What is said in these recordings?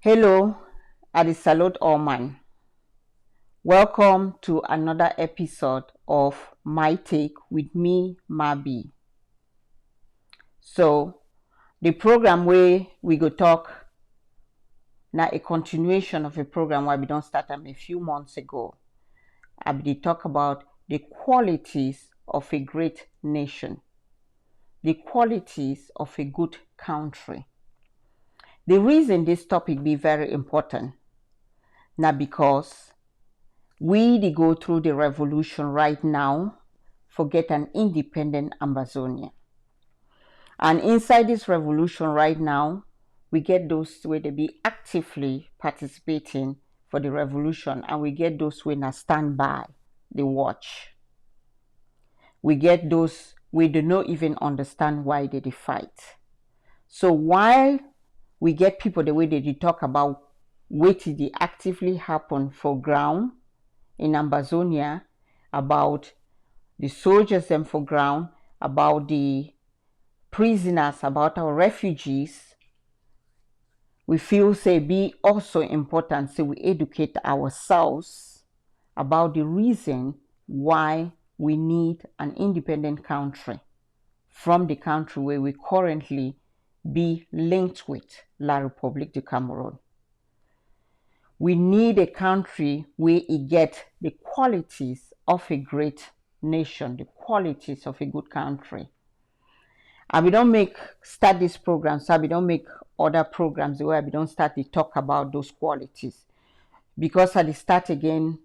Hello, I salute all man. Welcome to another episode of My Take with me, Mabi. So, the program where we go talk now a continuation of a program where we don't start them a few months ago. I will talk about the qualities of a great nation, the qualities of a good country. The reason this topic be very important now because we go through the revolution right now for get an independent Ambazonia. And inside this revolution right now, we get those where they be actively participating for the revolution, and we get those where now stand by, they watch. We get those we do not even understand why they fight. So while we get people the way they talk about what did actively happen for ground in Ambazonia, about the soldiers them for ground, about the prisoners, about our refugees, we feel say be also important so we educate ourselves about the reason why we need an independent country from the country where we currently be linked with, La République du Cameroon. We need a country where it get the qualities of a great nation, the qualities of a good country. And we don't start this program, so we don't make other programs where we don't start to talk about those qualities. Because at the start again,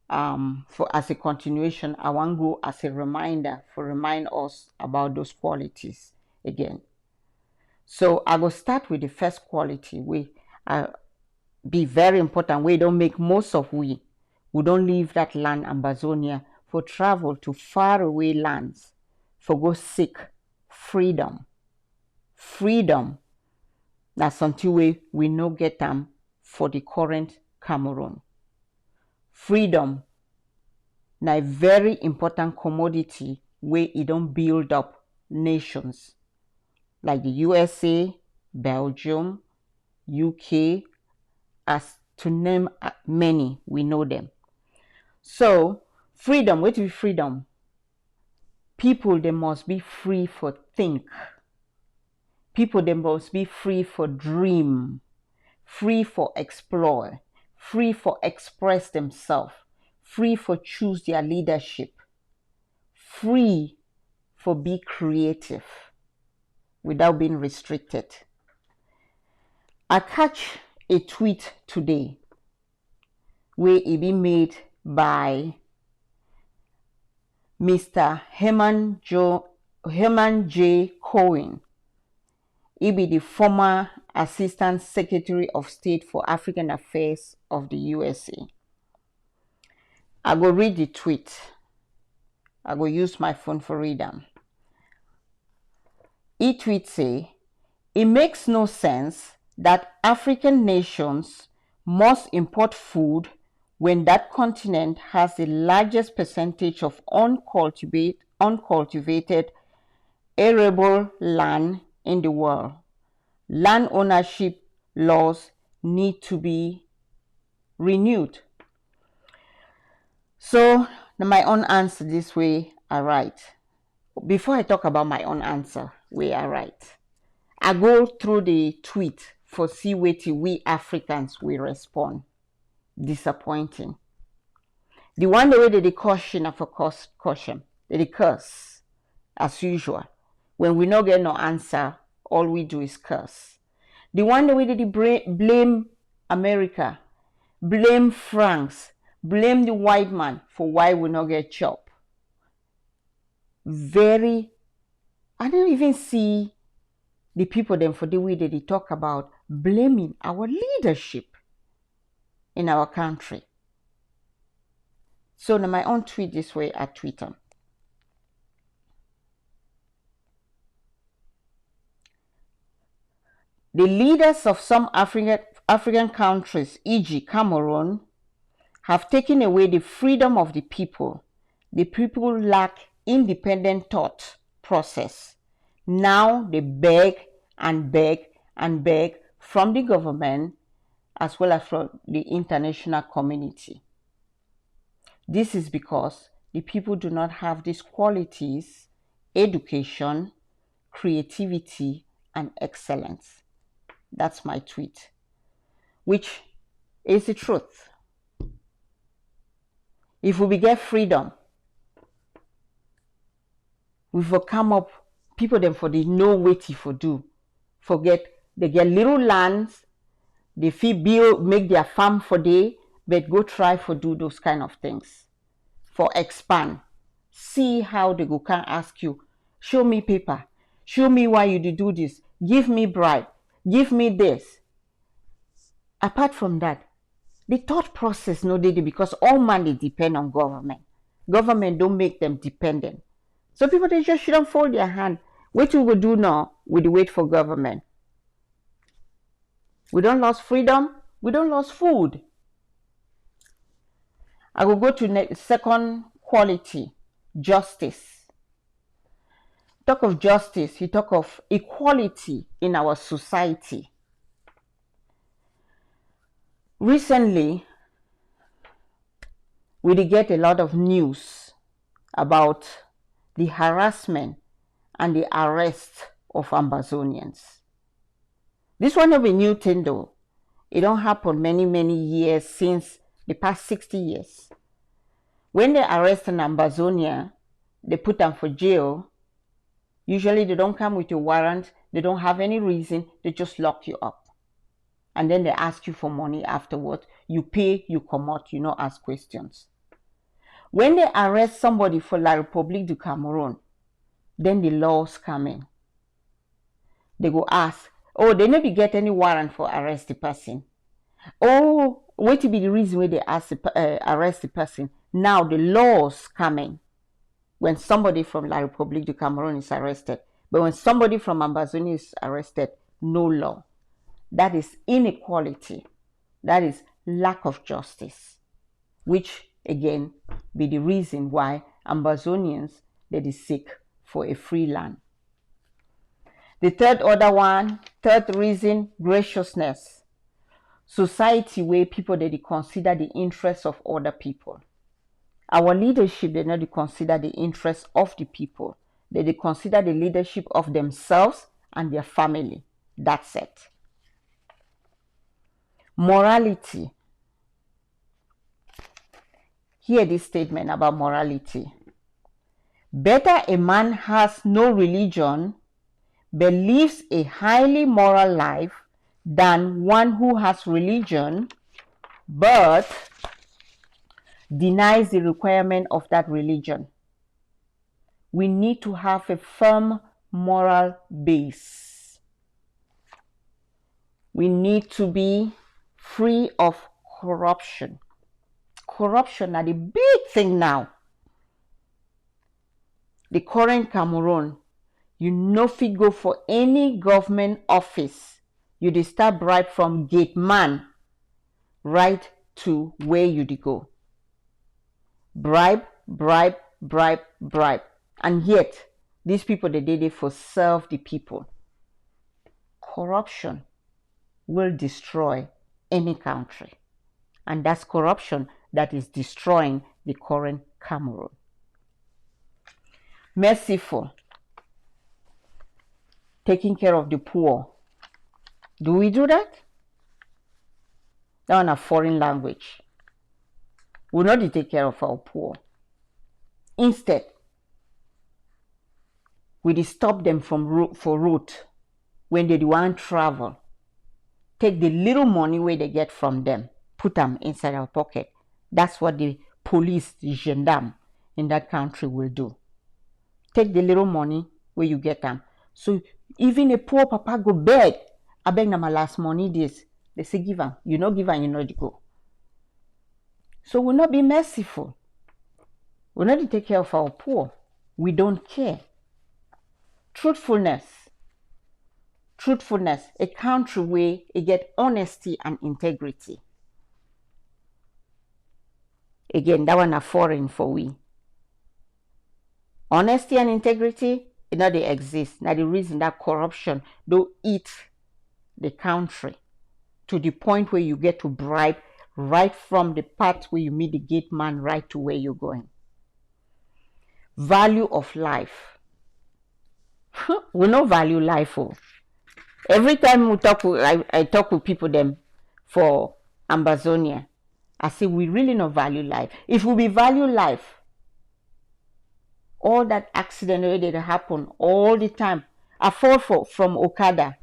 for as a continuation, I want to go as a reminder for remind us about those qualities again. So I will start with the first quality. We be very important. We don't make most of we don't leave that land Ambazonia for travel to far away lands for go seek freedom. Freedom. That's something we no get them for the current Cameroon. Freedom na a very important commodity where it don't build up nations like the USA, Belgium, UK, as to name many, we know them. So freedom, what is freedom? People they must be free for think. People they must be free for dream, free for explore, free for express themselves, free for choose their leadership, free for be creative without being restricted. I catch a tweet today where it be made by Mr. Herman J. Cohen. He be the former Assistant Secretary of State for African Affairs of the USA. I go read the tweet. I go use my phone for read them. He tweet say, it makes no sense that African nations must import food when that continent has the largest percentage of uncultivated arable land in the world. Land ownership laws need to be renewed. So my own answer this way I write. Before I talk about my own answer, way I write, I go through the tweet for see what we Africans will respond. Disappointing. The one the way they caution of a caution, they curse as usual. When we no get no answer, all we do is curse. The one the way they blame America, blame France, blame the white man for why we not get chop. I don't even see the people them for the way that they talk about blaming our leadership in our country. So now my own tweet this way at Twitter. The leaders of some African countries, e.g. Cameroon, have taken away the freedom of the people. The people lack independent thought process. Now they beg and beg and beg from the government as well as from the international community. This is because the people do not have these qualities: education, creativity, and excellence. That's my tweet, which is the truth. If we get freedom, we will come up, people them for the know wetin for do. Forget they get little lands, they fit build, make their farm for day, but go try for do those kind of things. For expand. See how they go can ask you, show me paper, show me why you did do this, give me bribe, give me this. Apart from that, the thought process no dey because all man they depend on government. Government don't make them dependent. So people they just shouldn't fold their hand. What we will do now, we wait for government. We don't lose freedom, we don't lose food. I will go to second quality, justice. Talk of justice, he talk of equality in our society. Recently, we did get a lot of news about the harassment and the arrest of Ambazonians. This one of a new thing though. It don't happen many years since the past 60 years. When they arrest an Ambazonia, they put them for jail. Usually they don't come with a warrant. They don't have any reason. They just lock you up. And then they ask you for money afterwards. You pay, you come out, you not ask questions. When they arrest somebody for La République du Cameroon, then the laws come in. They go ask, oh, they never get any warrant for arrest the person. Oh, what to be the reason why they ask arrest the person? Now the laws come in when somebody from La République du Cameroon is arrested. But when somebody from Ambazonia is arrested, no law. That is inequality. That is lack of justice, which again be the reason why Ambazonians they seek for a free land. The third reason, graciousness. Society where people they consider the interests of other people. Our leadership they not consider the interests of the people. They consider the leadership of themselves and their family. That's it. Morality. Hear this statement about morality. Better a man has no religion but lives a highly moral life than one who has religion but denies the requirement of that religion. We need to have a firm moral base. We need to be free of corruption. Corruption are the big thing now. The current Cameroon, you no fit go for any government office. You dey start bribe from gate man right to where you dey go. Bribe. And yet, these people they did it for serve the people. Corruption will destroy any country. And that's corruption that is destroying the current Cameroon. Merciful. Taking care of the poor. Do we do that? That's on a foreign language. We not take care of our poor. Instead, we stop them from route when they want travel. Take the little money where they get from them, put them inside our pocket. That's what the police, the gendarme in that country will do. Take the little money where you get them. So even a poor papa go beg, I beg them my last money this. They say give them. You not give them, you not go. So we'll not be merciful. We'll not take care of our poor. We don't care. Truthfulness, a country where it get honesty and integrity. Again, that one a foreign for we. Honesty and integrity, it not they exist. Now the reason that corruption don't eat the country. to the point where you get to bribe right from the part where you meet the gate man right to where you're going. Value of life. We no value life. Oh. Every time we talk, I talk with people them for Ambazonia, I say we really no value life. If we value life, all that accident that happen all the time. I fall from Okada.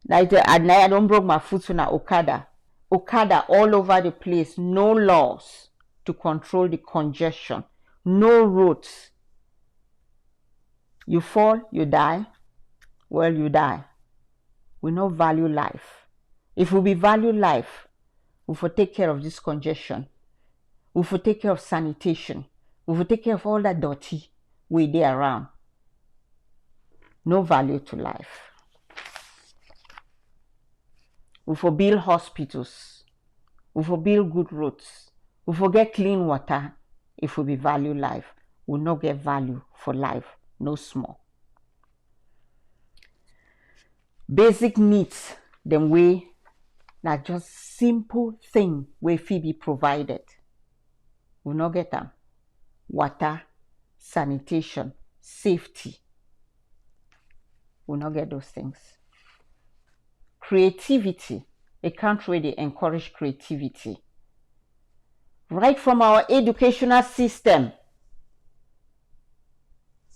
Like at night I don't broke my foot on Okada. Okada all over the place. No laws to control the congestion. No roads. You fall, you die. Well, you die. We no value life. If we value life, we will take care of this congestion. We will take care of sanitation. We will take care of all that dirty we there around. No value to life. We will build hospitals. We will build good roads. We will get clean water. If we value life, we no get value for life. No small. Basic needs, them way, not just simple thing where fee be provided. We no get them. Water, sanitation, safety. We no get those things. Creativity. A country where they encourage creativity. Right from our educational system,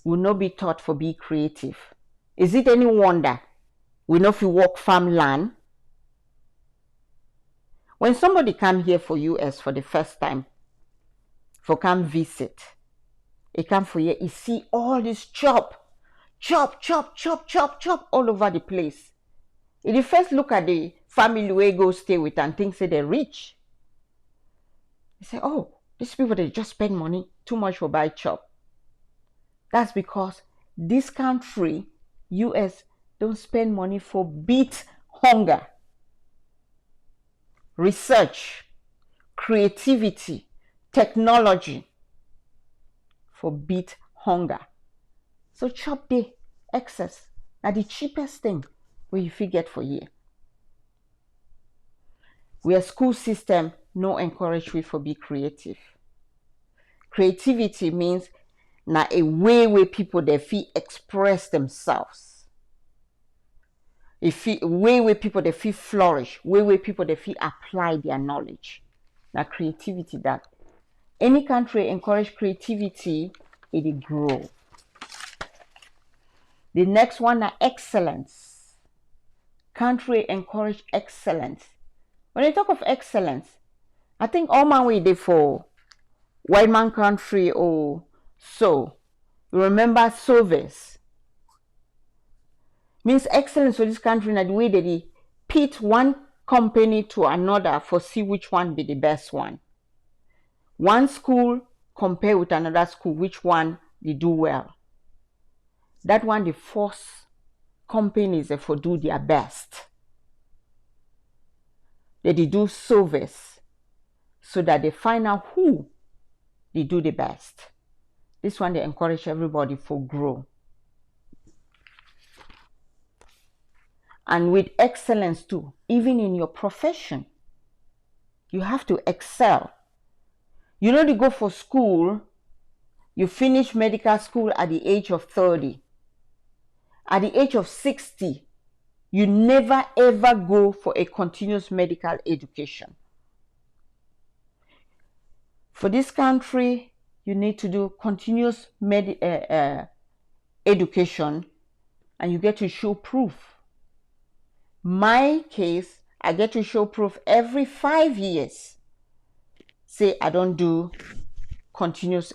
we no be taught for be creative. Is it any wonder we know if you work farmland? When somebody come here for US for the first time, for come visit, he come for here, he see all this chop all over the place. He first look at the family where go stay with and think say they're rich. He say, oh, these people they just spend money too much for buy chop. That's because this country, US, don't spend money for beat hunger. Research, creativity, technology for beat hunger. So chop day excess are the cheapest thing where you get for year. Where school system no encourage we for be creative. Creativity means na a way where people they feel express themselves. A way where people they feel flourish, where people they feel apply their knowledge. Now creativity that any country encourage creativity, it grow. The next one are excellence. Country encourage excellence. When they talk of excellence, I think all my way they for white man country or so. You remember service. Means excellence for this country in the way that they pit one company to another for see which one be the best one. One school compare with another school, which one they do well. That one the force companies for do their best. They do service so that they find out who they do the best. This one they encourage everybody for grow. And with excellence too, even in your profession, you have to excel. You know, you go for school, you finish medical school at the age of 30. At the age of 60, you never ever go for a continuous medical education. For this country, you need to do continuous education and you get to show proof. My case, I get to show proof every 5 years. Say I don't do continuous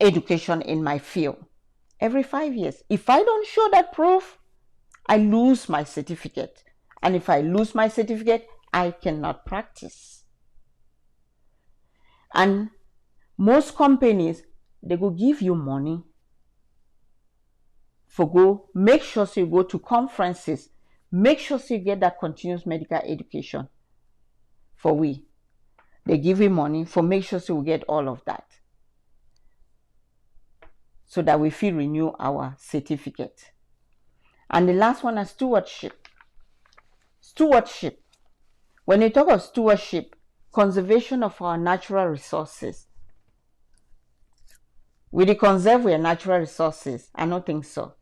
education in my field. Every 5 years. If I don't show that proof, I lose my certificate. And if I lose my certificate, I cannot practice. And most companies, they go give you money for go, make sure so you go to conferences. Make sure so you get that continuous medical education for we. They give you money for make sure so we get all of that. So that we feel renew our certificate. And the last one is stewardship. Stewardship. When you talk of stewardship, conservation of our natural resources, will they conserve our natural resources? I don't think so.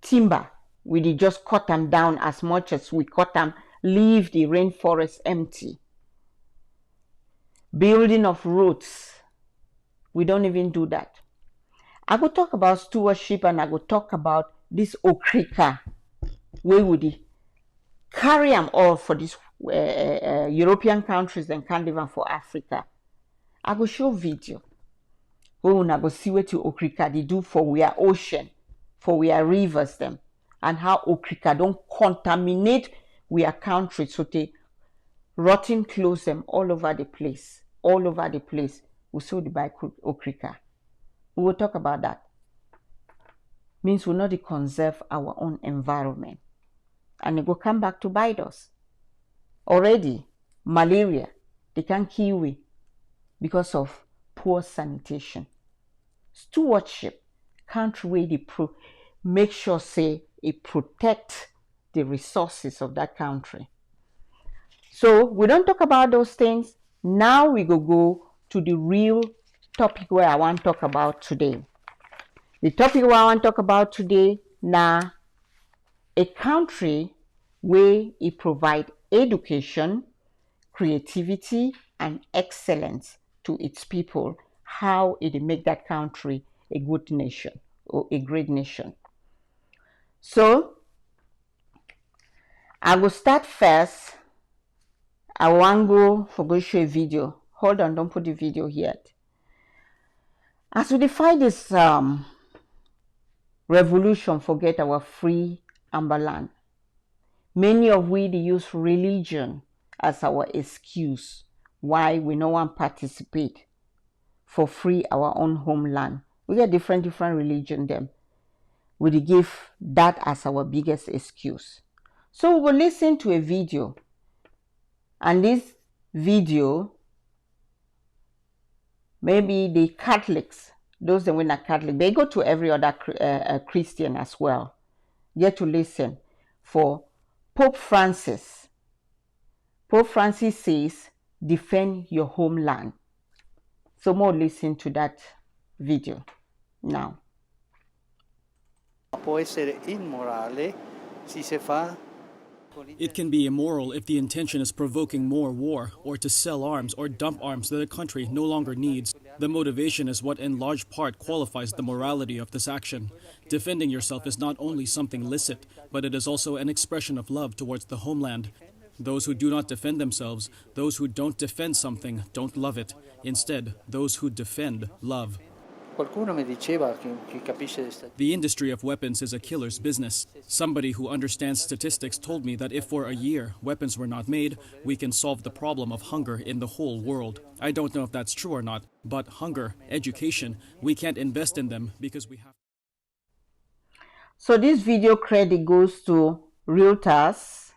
Timber, will they just cut them down as much as we cut them, leave the rainforest empty? Building of roads, we don't even do that. I go talk about stewardship, and I go talk about this okrika. Where would he carry them all for these European countries and can't even for Africa? I go show video where we go see what okrika they do for we are ocean, for we are rivers them, and how okrika don't contaminate we are countries, so they rotting clothes them all over the place, all over the place. We saw the by okrika. We will talk about that. Means we not to conserve our own environment, and it will come back to bite us. Already, malaria, they can kill we because of poor sanitation. Stewardship, country where they make sure say it protect the resources of that country. So we don't talk about those things. Now we go to the real topic where I want to talk about today. The topic where I want to talk about today, now a country where it provide education, creativity, and excellence to its people, how it make that country a good nation or a great nation. So I will start first. I want go show a video. Hold on, don't put the video yet. As we define this revolution, forget our free Amberland. Many of we use religion as our excuse why we no one participate for free our own homeland. We get different religion them. We give that as our biggest excuse. So we will listen to a video, and this video, maybe the Catholics, those that were not Catholic, they go to every other Christian as well, get to listen for Pope Francis. Pope Francis says, defend your homeland. So more listen to that video now. Può essere immorale se si fa. It can be immoral if the intention is provoking more war, or to sell arms or dump arms that a country no longer needs. The motivation is what in large part qualifies the morality of this action. Defending yourself is not only something licit, but it is also an expression of love towards the homeland. Those who do not defend themselves, those who don't defend something, don't love it. Instead, those who defend, love. The industry of weapons is a killer's business. Somebody who understands statistics told me that if for a year weapons were not made, we can solve the problem of hunger in the whole world. I don't know if that's true or not, but hunger, education, we can't invest in them because we have. So this video credit goes to Reuters.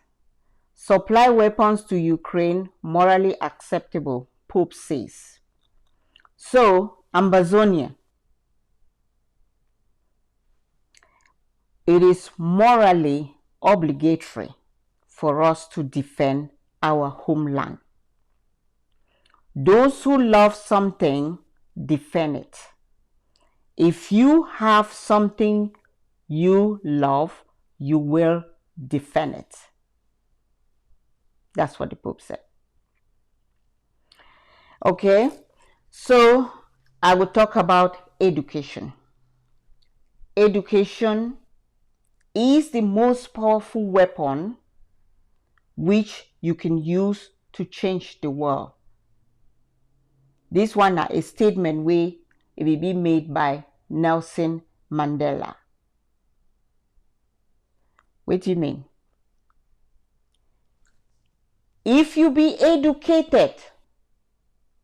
Supply weapons to Ukraine, morally acceptable, Pope says. So, Ambazonia. It is morally obligatory for us to defend our homeland. Those who love something, defend it. If you have something you love, you will defend it. That's what the Pope said. Okay, so I will talk about education. Education is the most powerful weapon which you can use to change the world. This one is a statement where it will be made by Nelson Mandela. What do you mean? If you be educated,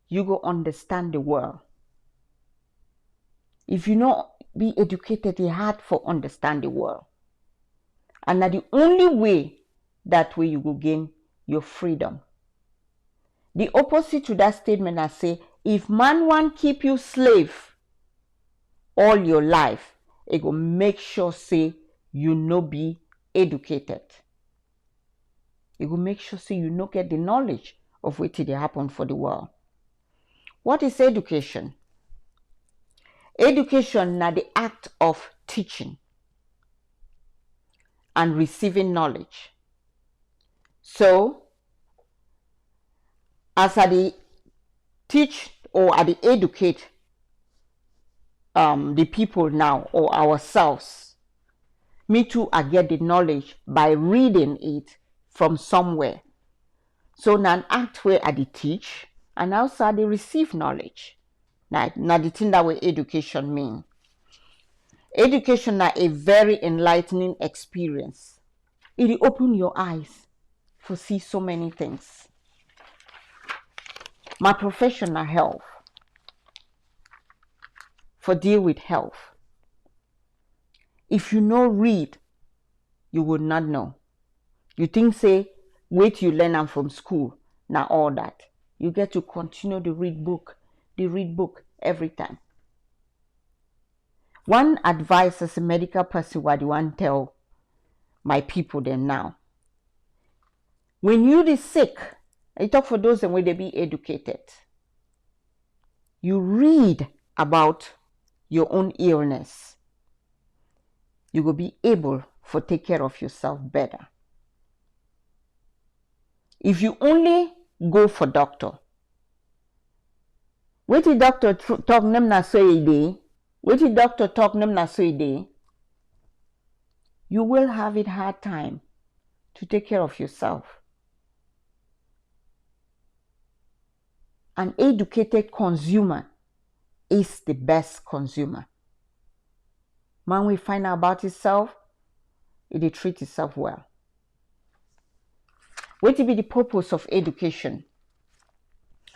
you go understand the world. If you not be educated, it's hard for understand the world. And that the only way that way you will gain your freedom. The opposite to that statement, I say, if man want keep you slave all your life, it will make sure say you no be educated. It will make sure so you no get the knowledge of what did happen for the world. What is education? Education na the act of teaching and receiving knowledge. So, as I teach or I educate the people now or ourselves, me too, I get the knowledge by reading it from somewhere. So now an act where I teach and also I receive knowledge. Now the thing that way education mean. Education is a very enlightening experience. It open your eyes for see so many things. My profession is health. For deal with health. If you no read, you would not know. You think say, wait you learn them from school, now all that. You get to continue to read book every time. One advice as a medical person what you want to tell my people them now. When you is sick, I talk for those and when they be educated. You read about your own illness. You will be able to take care of yourself better. If you only go for doctor, what the doctor talk them na so a day, what the doctor talk them na so a day, you will have it hard time to take care of yourself. An educated consumer is the best consumer. Man we find out about itself, it treat itself well. What will be the purpose of education?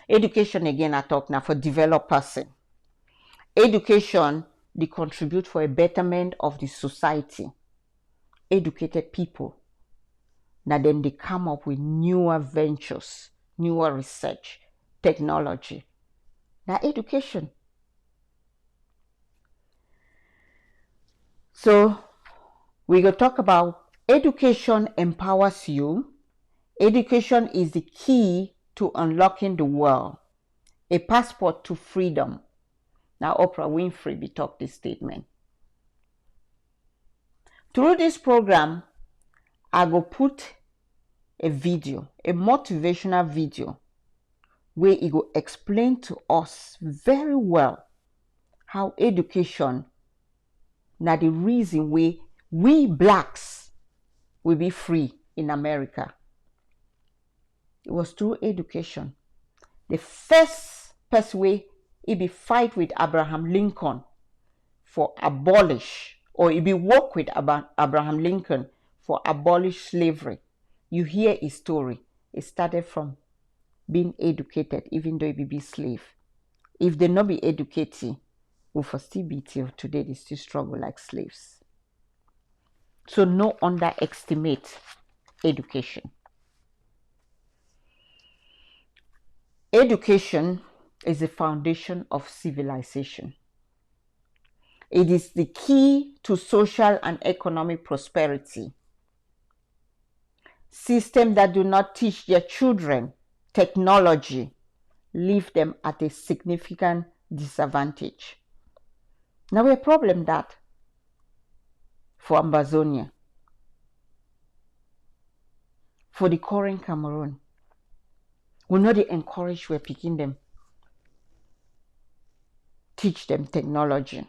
Education again I talk now for develop person. Education they contribute for a betterment of the society. Educated people. Now then they come up with newer ventures, newer research, technology. Now education. So we go talk about education empowers you. Education is the key to unlocking the world, a passport to freedom. Now Oprah Winfrey be talk this statement. Through this program, I go put a video, a motivational video, where it go explain to us very well how education na the reason we blacks will be free in America. It was through education. The first person way he be fight with Abraham Lincoln for abolish, or he be work with Abraham Lincoln for abolish slavery. You hear his story. It started from being educated, even though he be slave. If they not be educated, we for still be till today they still struggle like slaves. So no underestimate education. Education is the foundation of civilization. It is the key to social and economic prosperity. Systems that do not teach their children technology leave them at a significant disadvantage. Now we have a problem that for Ambazonia, for the current Camereroon, we not encourage we're picking them, teach them technology.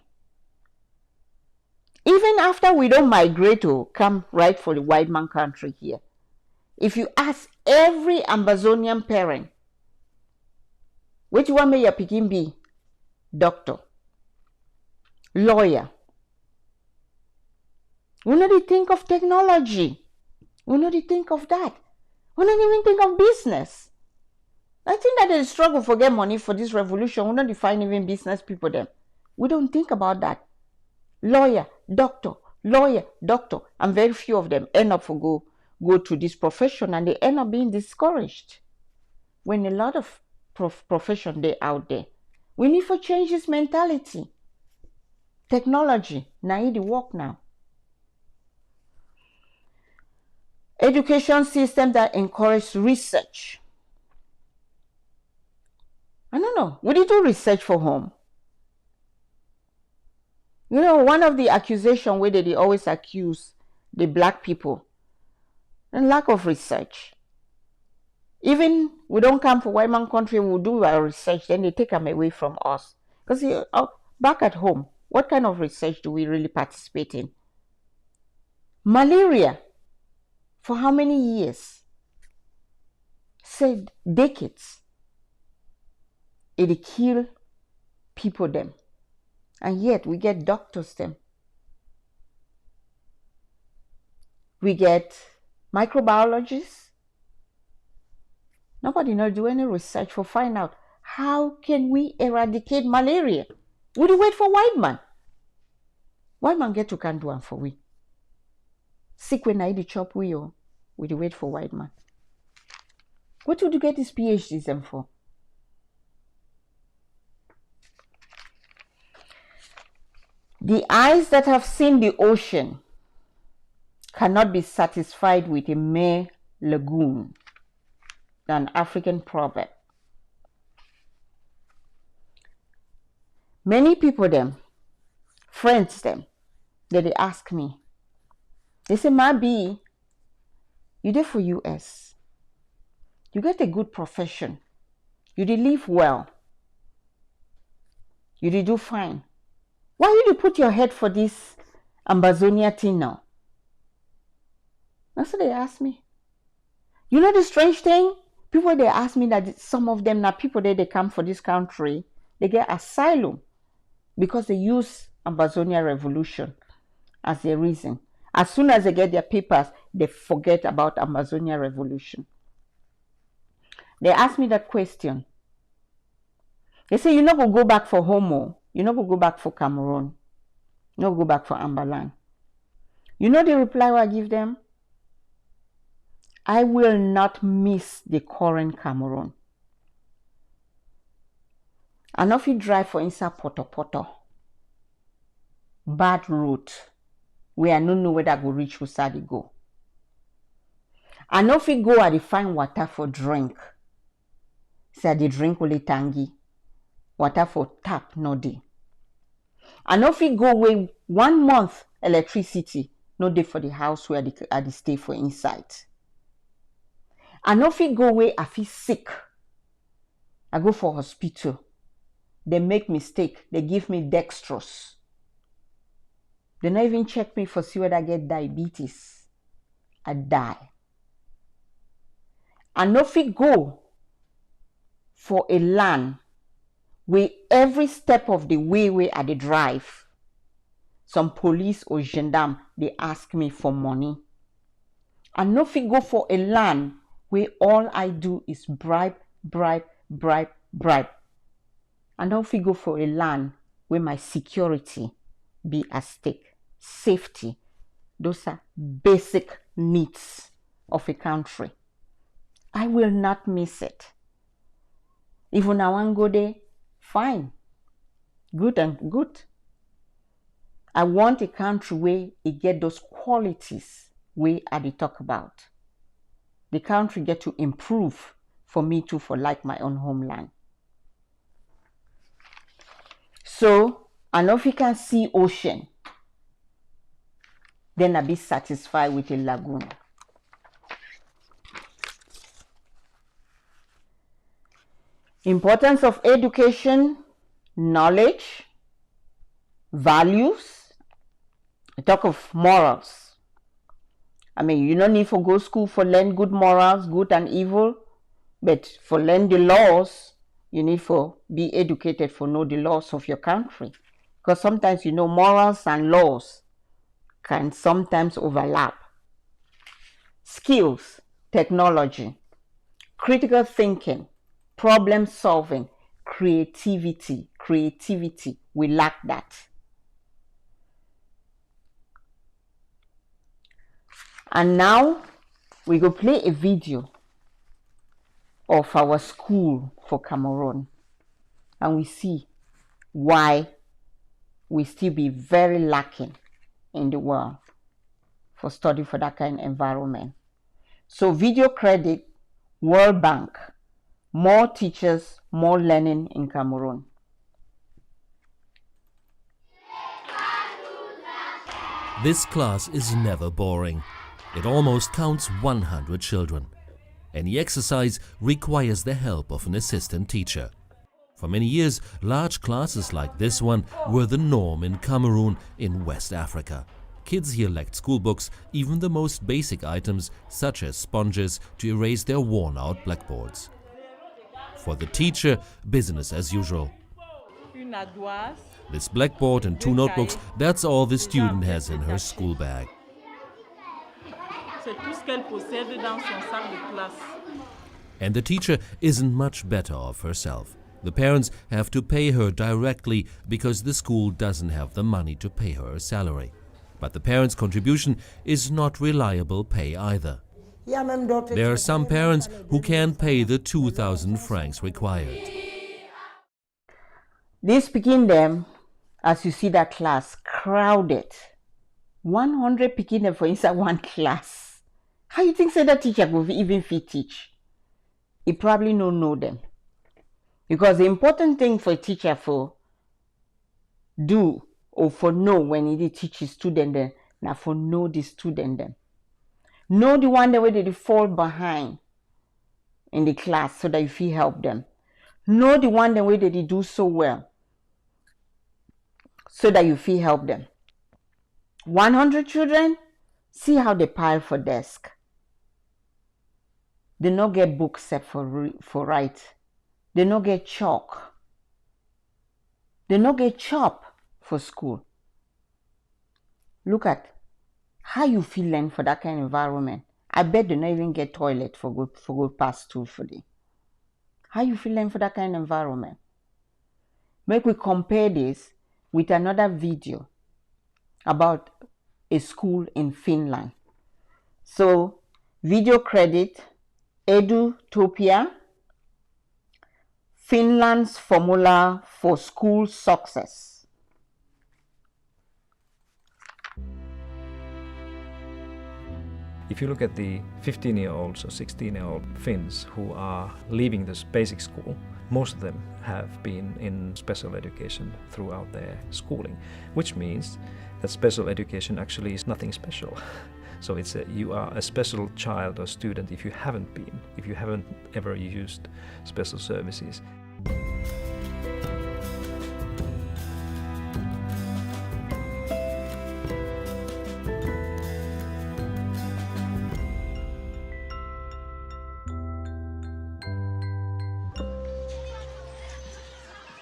Even after we don't migrate to come right for the white man country here, if you ask every Ambazonian parent, which one may your picking be? Doctor, lawyer. We not think of technology. We not think of that. We not even think of business. I think that they struggle for get money for this revolution. We not define even business people them. We don't think about that. Lawyer, doctor, and very few of them end up for go to this profession and they end up being discouraged. When a lot of profession they out there, we need to change this mentality. Technology, now it work now. Education system that encourage research. I don't know. We did do research for home. You know, one of the accusation where they always accuse the black people, and lack of research. Even we don't come for white man country, we'll do our research, then they take them away from us. Because back at home, what kind of research do we really participate in? Malaria, for how many years? Said decades. It kill people them. And yet we get doctors them. We get microbiologists. Nobody not do any research for find out how can we eradicate malaria. Would you wait for white man? White man get to can do one for we. Sick when I the chop we oh. Would you wait for white man? What would you get his PhDs them for? The eyes that have seen the ocean cannot be satisfied with a mere lagoon. An African proverb. Many people them, friends them, they ask me, they say, Mabi, you did for US. You get a good profession. You did live well. You did do fine. Why you put your head for this Ambazonia thing now? That's what they ask me. You know the strange thing? People, they ask me that some of them, now people they come for this country, they get asylum because they use Ambazonia revolution as their reason. As soon as they get their papers, they forget about Ambazonia revolution. They ask me that question. They say, you're not going to go back for Homo. You're not going to go back for Camereroon. You're not going to go back for Ambalan. You know the reply I give them? I will not miss the current Camereroon. I know if you drive for inside Poto, bad route, where I don't know whether I go reach where I go. I know if you go and find water for drink, say the drink will tangy, water for tap no day. I know if you go away 1 month electricity, no day for the house where I stay for inside. I know if you go away, I feel sick. I go for hospital. They make mistake. They give me dextrose. They not even check me for see whether I get diabetes. I die. I know if you go for a land where every step of the way where I drive, some police or gendarme, they ask me for money. I know if you go for a land where all I do is bribe. And don't we go for a land where my security be at stake. Safety. Those are basic needs of a country. I will not miss it. Even I want to go there, fine. Good and good. I want a country where it get those qualities where I talk about. The country get to improve for me too, for like my own homeland. So, and if you can see ocean, then I'll be satisfied with a lagoon. Importance of education, knowledge, values. I talk of morals. I mean, you don't need to go to school for learn good morals, good and evil. But for learn the laws, you need to be educated for know the laws of your country. Because sometimes, you know, morals and laws can sometimes overlap. Skills, technology, critical thinking, problem solving, creativity. We lack that. And now we go play a video of our school for Camereroon, and we see why we still be very lacking in the world for study for that kind of environment. So video credit, World Bank, more teachers, more learning in Cameroon. This class is never boring. It almost counts 100 children. Any exercise requires the help of an assistant teacher. For many years, large classes like this one were the norm in Cameroon in West Africa. Kids here lacked school books, even the most basic items such as sponges to erase their worn-out blackboards. For the teacher, business as usual. This blackboard and 2 notebooks, that's all the student has in her school bag. And the teacher isn't much better off herself. The parents have to pay her directly because the school doesn't have the money to pay her a salary. But the parents' contribution is not reliable pay either. There are some parents who can't pay the 2,000 francs required. This picking them, as you see that class, crowded. 100 picking them for inside one class. How you think say that teacher will even fit teach? He probably no know them. Because the important thing for a teacher for do or for know when he teach his student them, now for know the student them. Know the one that way they fall behind in the class so that you feel help them. Know the one that way that they do so well so that you feel help them. 100 children, see how they pile for desk. They no get books set for write. They no get chalk. They no get chop for school. Look at how you feel learn for that kind of environment. I bet they don't even get toilet for good pass through for them. How you feel learn for that kind of environment? Make we compare this with another video about a school in Finland. So, video credit, Edutopia, Finland's formula for school success. If you look at the 15-year-olds or 16-year-old Finns who are leaving this basic school, most of them have been in special education throughout their schooling, which means that special education actually is nothing special. So you are a special child or student if you haven't ever used special services.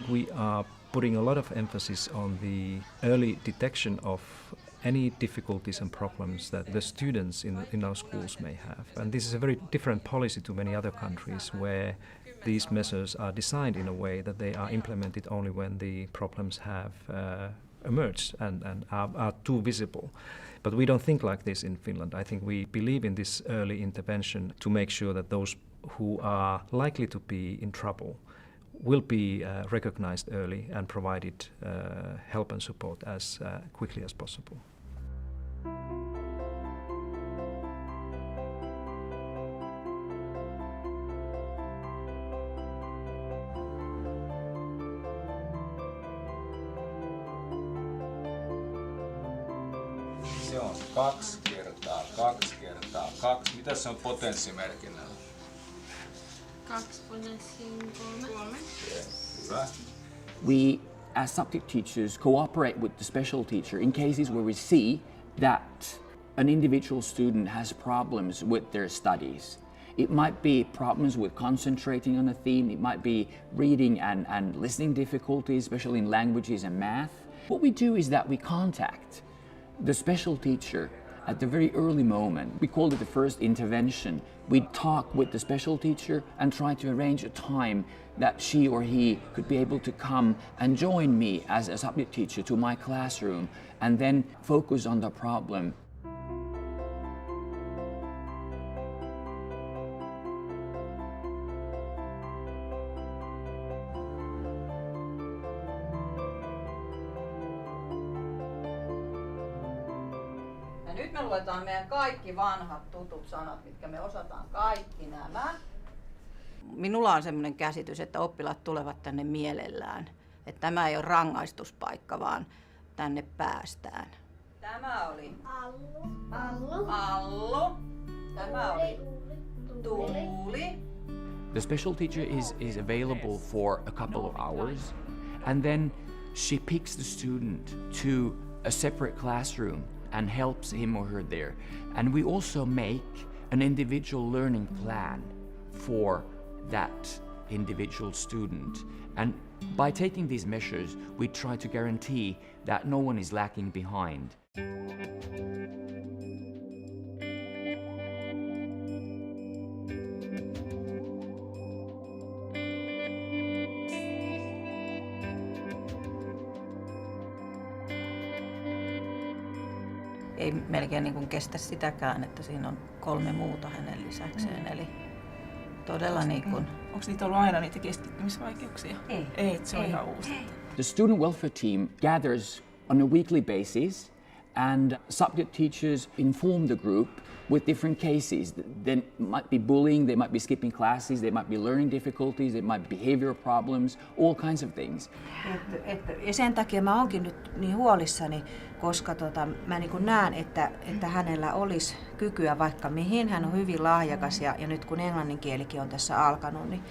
We are putting a lot of emphasis on the early detection of any difficulties and problems that the students in our schools may have. And this is a very different policy to many other countries where these measures are designed in a way that they are implemented only when the problems have emerged and are too visible. But we don't think like this in Finland. I think we believe in this early intervention to make sure that those who are likely to be in trouble will be recognized early and provided help and support as quickly as possible. Se on 2 kertaa 2 kertaa 2. Mitä se on potenssimerkinnällä? 2 potenssiin 3. Hyvä. We, as subject teachers, cooperate with the special teacher in cases where we see that an individual student has problems with their studies. It might be problems with concentrating on a theme, it might be reading and listening difficulties, especially in languages and math. What we do is that we contact the special teacher at the very early moment. We call it the first intervention. We talk with the special teacher and try to arrange a time that she or he could be able to come and join me as a subject teacher to my classroom and then focus on the problem. Ja nyt Nyt me luetaan meidän kaikki vanhat tutut sanat, mitkä me osataan kaikki nämä. Minulla on sellainen käsitys, että oppilaat tulevat tänne mielellään. Että tämä ei ole rangaistuspaikka, vaan tänne päästään. Tämä oli Allu. Tämä oli Tuuli. The special teacher is available for a couple of hours, and then she picks the student to a separate classroom and helps him or her there. And we also make an individual learning plan for that individual student. And by taking these measures, we try to guarantee that no one is lacking behind. Ei melkein niin kuin kestä sitäkään, että siinä on 3 muuta hänen lisäkseen. Eli todella niin kuin... Onko niitä ollut aina niitä keskittymisvaikeuksia? Ei, se on ihan uusi. The student welfare team gathers on a weekly basis, and subject teachers inform the group with different cases. There might be bullying, they might be skipping classes, they might be learning difficulties, there might be behavioral problems, all kinds of things. Ja sen takia mä oonkin nyt niin huolissani, koska mä niin kuin näen, että hänellä olisi kykyä vaikka mihin. Hän on hyvin lahjakas ja nyt kun englannin kielikin on tässä alkanut, niin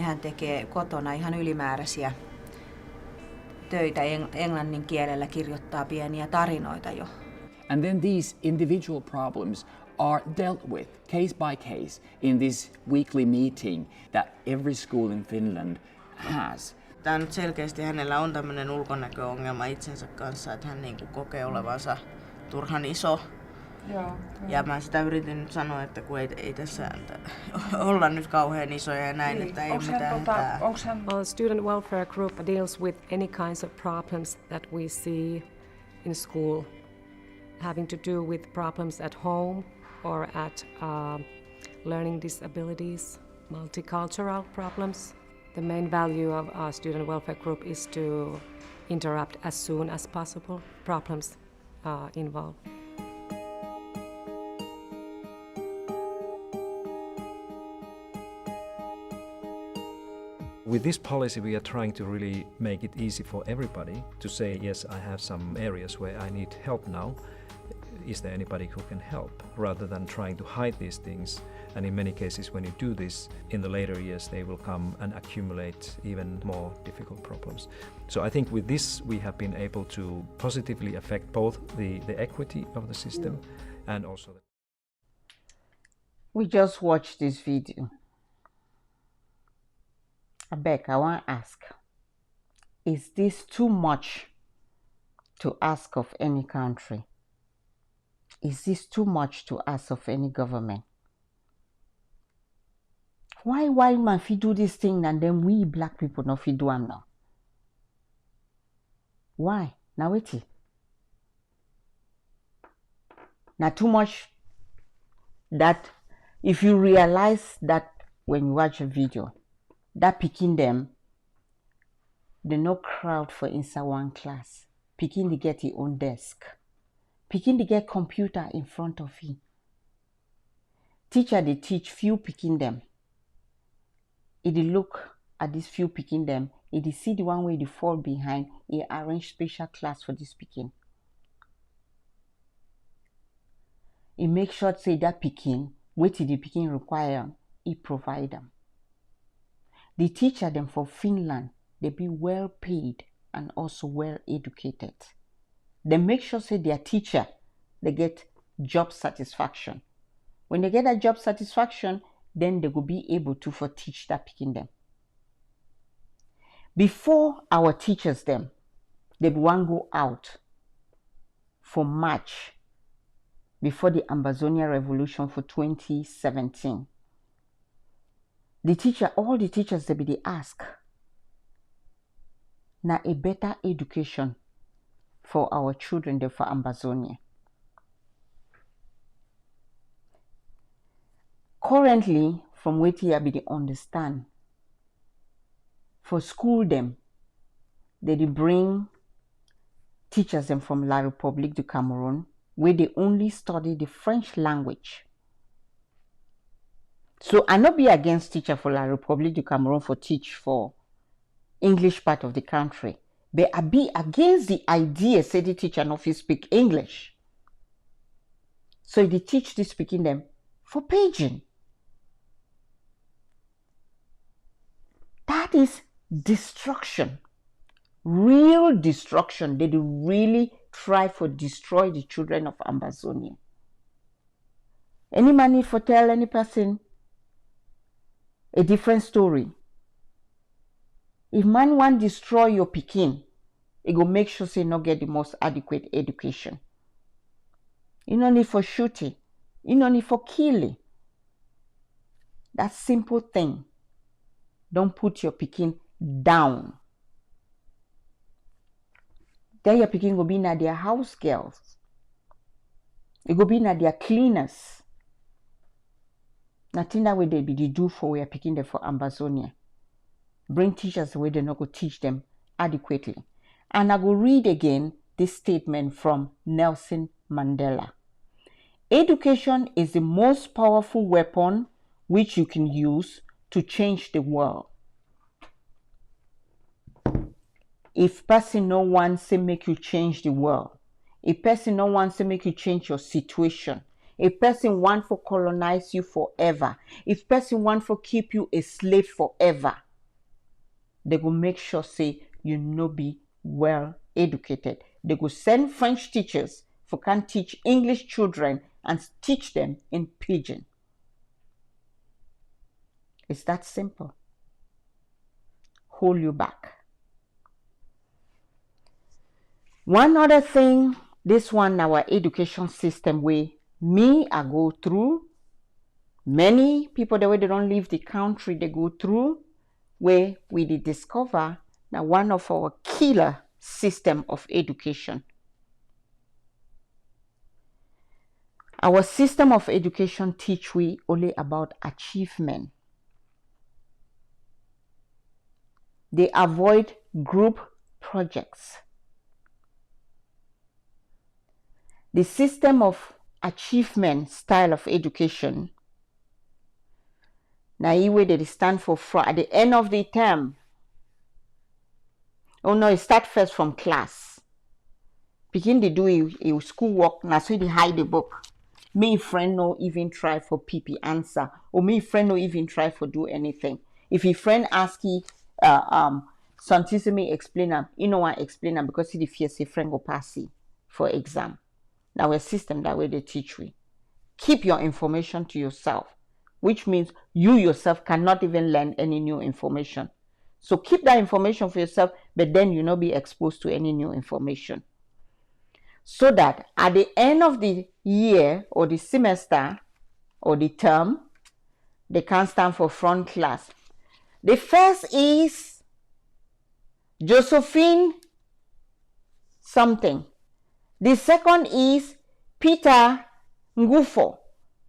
hän tekee kotona ihan ylimääräisiä töitä englannin kielellä, kirjoittaa pieniä tarinoita jo. And then these individual problems are dealt with case by case in this weekly meeting that every school in Finland has. Tämä nyt selkeästi hänellä on tämmöinen ulkonäköongelma itsensä kanssa, että hän niin kuin kokee olevansa turhan iso. Joo. Ja mä sitä yritin nyt sanoa, että kun ei tässä olla nyt kauhean isoja ja näin, että ei mitään hätää. Our student welfare group deals with any kinds of problems that we see in school, having to do with problems at home or at learning disabilities, multicultural problems. The main value of our student welfare group is to interrupt as soon as possible problems involved. With this policy, we are trying to really make it easy for everybody to say, yes, I have some areas where I need help now. Is there anybody who can help? Rather than trying to hide these things. And in many cases, when you do this, in the later years, they will come and accumulate even more difficult problems. So I think with this, we have been able to positively affect both the equity of the system and also the... We just watched this video. Abek, I want to ask, is this too much to ask of any country? Is this too much to ask of any government? Why man fi do this thing and then we black people no fi do am now? Why? Now wait. Now too much that if you realize that when you watch a video, that picking them, they no crowd for inside one class. Picking to get your own desk. Picking to get computer in front of him. Teacher they teach few picking them. If they look at this few picking them, if they see the one where they fall behind, he arrange special class for this picking. He make sure to say that picking, what the picking require, he provide them. The teacher them for Finland, they be well paid and also well educated. They make sure say their teacher, they get job satisfaction. When they get that job satisfaction, then they will be able to for teach that picking them. Before our teachers them, they want go out for march before the Ambazonian revolution for 2017. All the teachers they be they ask na a better education for our children there for Ambazonia. Currently, from what you be they understand, for school them, they bring teachers them from La Republique du Cameroon, where they only study the French language. So I not be against teacher for La République du Cameroon for teach for English part of the country. But I be against the idea say the teacher not fit speak English. So they teach this speaking them for paging. That is destruction. Real destruction. They really try for destroy the children of Ambazonia. Any man need for tell any person a different story. If man want destroy your pikin, it go make sure say not get the most adequate education. You no need for shooting. You no need for killing. That simple thing. Don't put your pikin down. Then your pikin go be na their house girls. It go be na their cleaners. Nothing that way they be do for we are picking them for Ambazonia. Bring teachers where they not go teach them adequately. And I go read again this statement from Nelson Mandela. Education is the most powerful weapon which you can use to change the world. If person no one say make you change the world, if person no one say make you change your situation, if person want for colonize you forever, if person want for keep you a slave forever, they go make sure say you no be well educated. They go send French teachers for can teach English children and teach them in pidgin. It's that simple. Hold you back. One other thing, this one our education system way me I go through, many people the way they don't leave the country they go through, where we did discover now one of our killer system of education. Our system of education teach we only about achievement. They avoid group projects. The system of achievement style of education, now way they stand for at the end of the term. Oh no, it start first from class. Begin to do a school work, now so they hide the book. Me friend no even try for PP answer, or me friend no even try for do anything. If your friend ask you something to me explain them, you know I explain them because he fears a friend go pass it for exam. Now a system that way they teach we. Keep your information to yourself, which means you yourself cannot even learn any new information. So keep that information for yourself, but then you not be exposed to any new information. So that at the end of the year or the semester or the term, they can stand for front class. The first is Josephine something. The second is Peter Ngufo.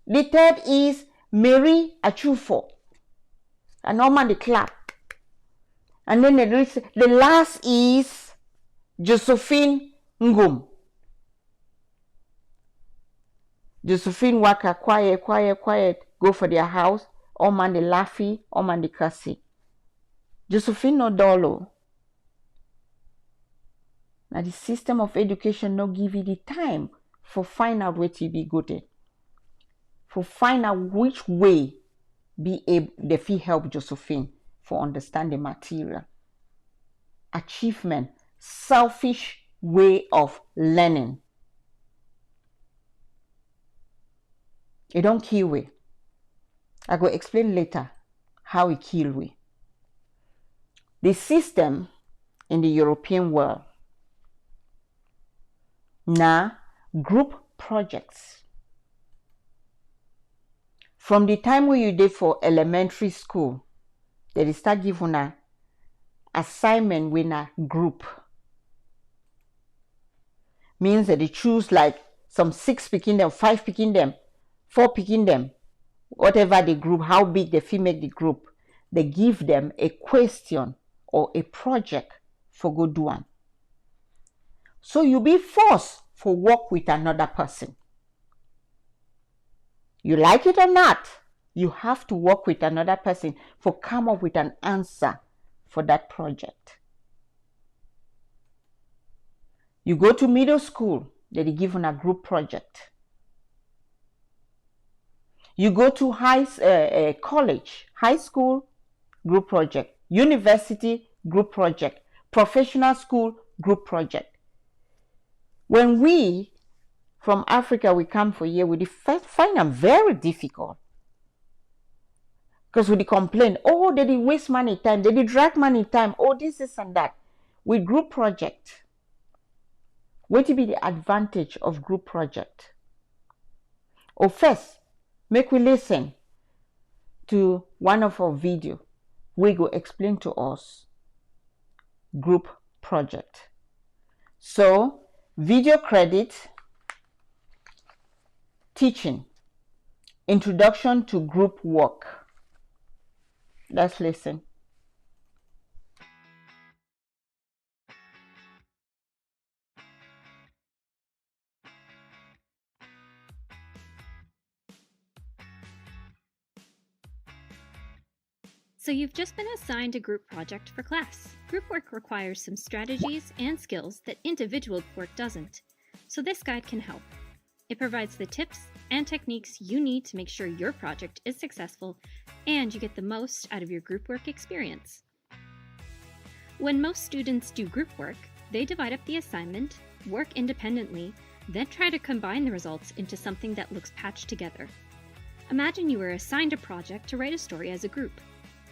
The third is Mary Achufo. And normally clap. And then the last is Josephine Ngum. Josephine Waka, quiet, go for their house. All man the laughy, all man the cussy. Josephine no dolo. Now the system of education no give you the time for find out where to be good at. For find out which way be able the fee help Josephine for understand the material. Achievement, selfish way of learning. It don't kill we. I go explain later how it kill we. The system in the European world now group projects. From the time when you did for elementary school, they start giving a assignment with a group. Means that they choose like some 6 picking them, 5 picking them, 4 picking them, whatever the group, how big the fee make the group. They give them a question or a project for go do one. So you be forced for work with another person. You like it or not, you have to work with another person for come up with an answer for that project. You go to middle school, they give on a group project. You go to college, high school, group project. University, group project. Professional school, group project. When we from Africa, we come for here, we find them very difficult. Because we complain, oh, they did waste money time, they did drag money time, oh, this and that. With group project, what will be the advantage of group project? Or first, make we listen to one of our video. We go explain to us group project. So, video credit, teaching, introduction to group work. Let's listen. So you've just been assigned a group project for class. Group work requires some strategies and skills that individual work doesn't. So this guide can help. It provides the tips and techniques you need to make sure your project is successful and you get the most out of your group work experience. When most students do group work, they divide up the assignment, work independently, then try to combine the results into something that looks patched together. Imagine you were assigned a project to write a story as a group.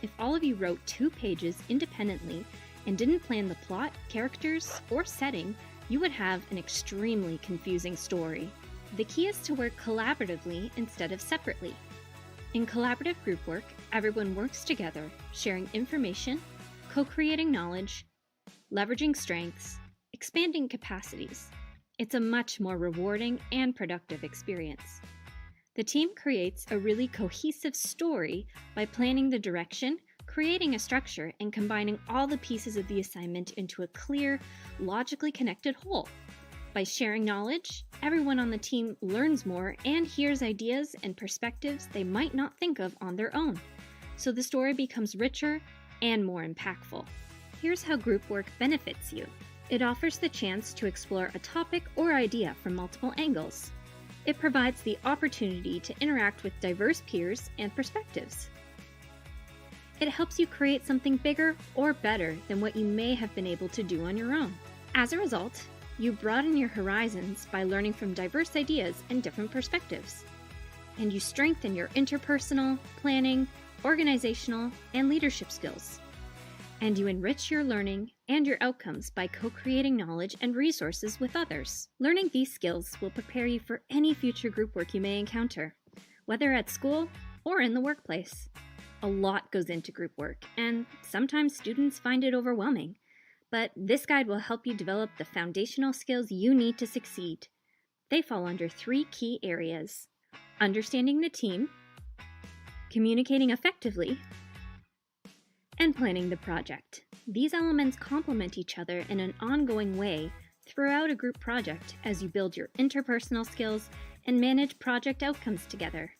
If all of you wrote 2 pages independently and didn't plan the plot, characters, or setting, you would have an extremely confusing story. The key is to work collaboratively instead of separately. In collaborative group work, everyone works together, sharing information, co-creating knowledge, leveraging strengths, expanding capacities. It's a much more rewarding and productive experience. The team creates a really cohesive story by planning the direction, creating a structure, and combining all the pieces of the assignment into a clear, logically connected whole. By sharing knowledge, everyone on the team learns more and hears ideas and perspectives they might not think of on their own. So the story becomes richer and more impactful. Here's how group work benefits you. It offers the chance to explore a topic or idea from multiple angles. It provides the opportunity to interact with diverse peers and perspectives. It helps you create something bigger or better than what you may have been able to do on your own. As a result, you broaden your horizons by learning from diverse ideas and different perspectives. And you strengthen your interpersonal, planning, organizational, and leadership skills. And you enrich your learning and your outcomes by co-creating knowledge and resources with others. Learning these skills will prepare you for any future group work you may encounter, whether at school or in the workplace. A lot goes into group work, and sometimes students find it overwhelming. But this guide will help you develop the foundational skills you need to succeed. They fall under 3 key areas: understanding the team, communicating effectively, and planning the project. These elements complement each other in an ongoing way throughout a group project as you build your interpersonal skills and manage project outcomes together.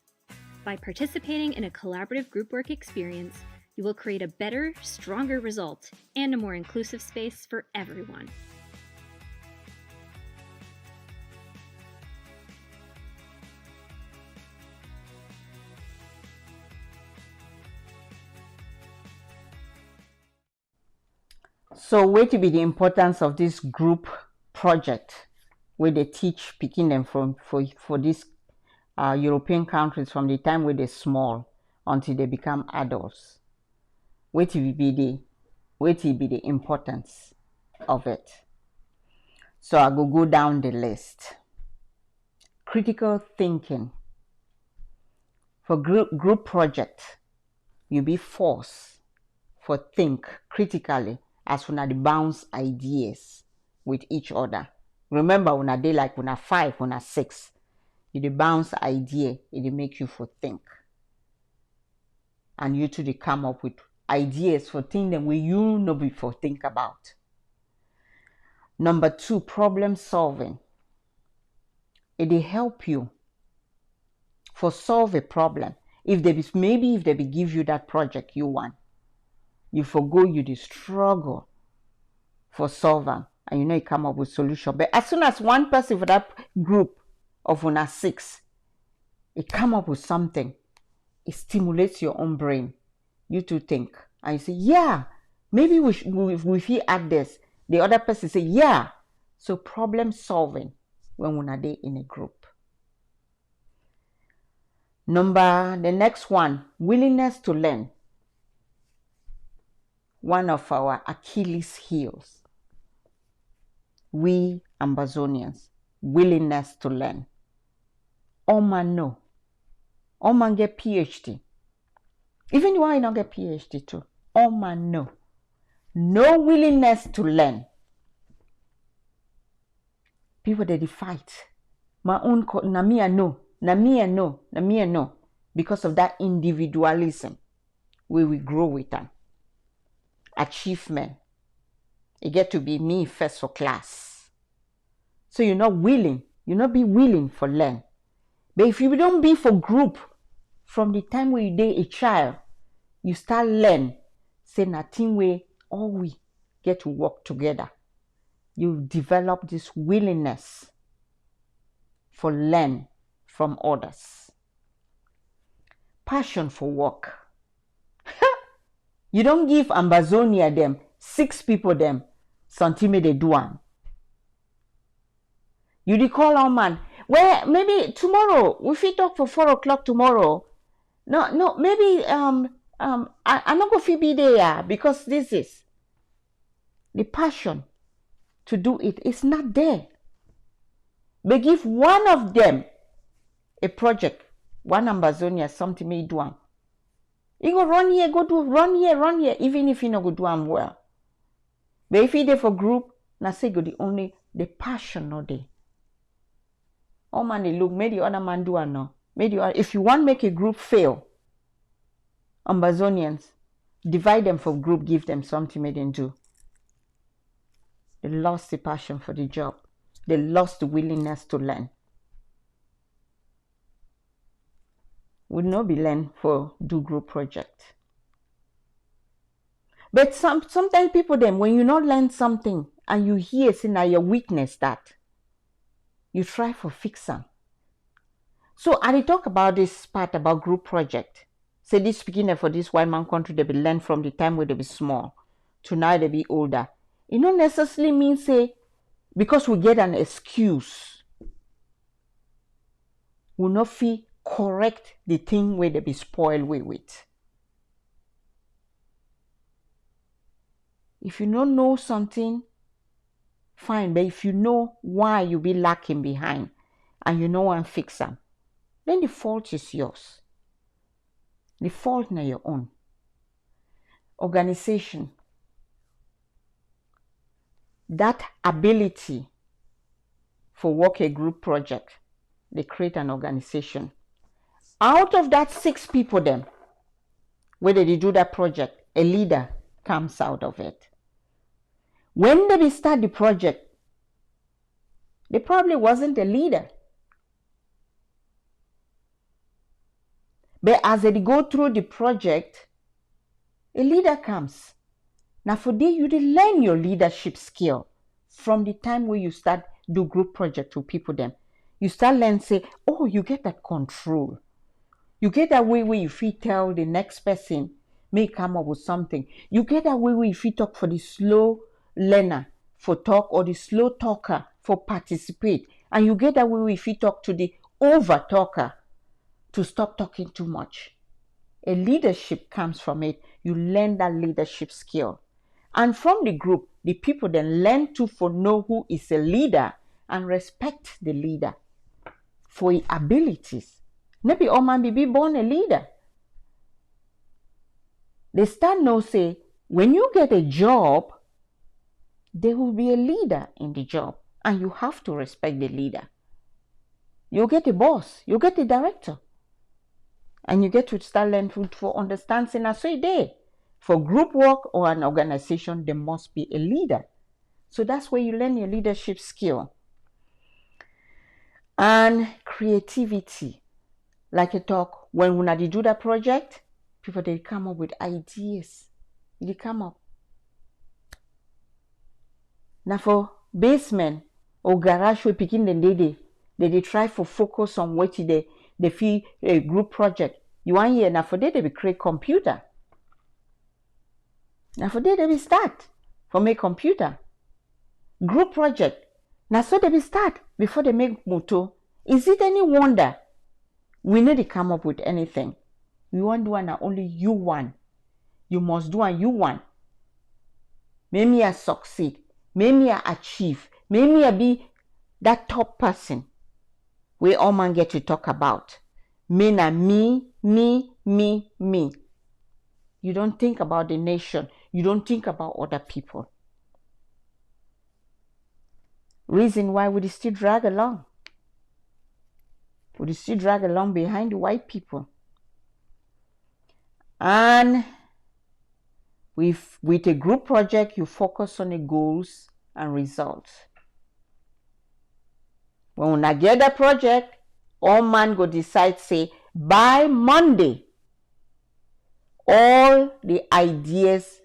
By participating in a collaborative group work experience, you will create a better, stronger result and a more inclusive space for everyone. So what will be the importance of this group project where they teach picking them from for these European countries from the time where they're small until they become adults? What will be the importance of it? So I go down the list. Critical thinking. For group project, you be forced for think critically as when they bounce ideas with each other. Remember when they like when 5, when 6, you bounce idea, it make you for think. And you two they come up with ideas for things that we you know before think about. Number 2, problem solving. It help you for solve a problem. If they be give you that project you want, you forgo you the struggle for solve them, and you come up with solution. But as soon as one person for that group of una 6, it come up with something, it stimulates your own brain. You to think, and you say, yeah, maybe we feel add this. The other person say, yeah. So problem solving when we're not in a group. The next one, willingness to learn. One of our Achilles heels. We Ambazonians, willingness to learn. All man know. All man get PhD. Even you not get PhD too. All man know. No willingness to learn. People they fight. My own na me I know. Na me I know. Na me I know. Because of that individualism, where we grow with them. Achievement. It get to be me first for class. So you're not willing. You not be willing for learn. But if you don't be for group, from the time where you date a child, you start learn. Say nothing way all we get to work together. You develop this willingness for learn from others. Passion for work. You don't give Ambazonia them 6 people them something they do am. You call our man. Well, maybe tomorrow we fit talk for 4 o'clock tomorrow. No, maybe I'm not going to be there because this is the passion to do it is not there. They give one of them a project, one Ambazonia something may do am. He go run here, run here, even if he not go do am well. But if he there for group, na say go the passion no dey. All man they look, maybe the other man do am no. If you want make a group fail, Ambazonians, divide them for group, give them something made them do. They lost the passion for the job. They lost the willingness to learn. Would not be learn for do group project. But sometimes people them, when you not learn something and you hear say now your weakness that, you try for fix them. So I talk about this part about group project. Say this beginner for this white man country they be learn from the time where they be small to now they be older. It don't necessarily mean say because we get an excuse, we not feel correct the thing where they be spoiled with. If you don't know something, fine. But if you know why you be lacking behind and you know and fix them, then the fault is yours. The fault is your own. Organization. That ability for work a group project, they create an organization. Out of that 6 people then, where they do that project, a leader comes out of it. When they start the project, they probably wasn't a leader. But as they go through the project, a leader comes. Now for day you learn your leadership skill from the time where you start do group project with people them. You start learn say, oh, you get that control. You get that way where you feel tell the next person may come up with something. You get that way where you feel talk for the slow learner for talk or the slow talker for participate. And you get that way where you feel talk to the over talker to stop talking too much. A leadership comes from it. You learn that leadership skill. And from the group, the people then learn to know who is a leader and respect the leader for his abilities. Maybe all man be born a leader. They start know say, when you get a job, there will be a leader in the job. And you have to respect the leader. You get a boss, you get a director. And you get to start learning for understanding as a day. For group work or an organization, there must be a leader. So that's where you learn your leadership skill. And creativity. Like I talk, when we do that project, people, they come up with ideas. They come up. Now for basement or garage, we picking the they try for focus on what they feel a group project. You want here now for they be create computer. Now for they be start for make computer. Group project. Now so they be start before they make moto. Is it any wonder we need to come up with anything? We want to do and only you want. You must do and you want. Make me a succeed. Make me a achieve. Make me a be that top person we all man get to talk about. Me. You don't think about the nation. You don't think about other people. Reason why we still drag along. We still drag along behind the white people. And with a group project, you focus on the goals and results. When we get that project, all man go decide, say, by Monday, all the ideas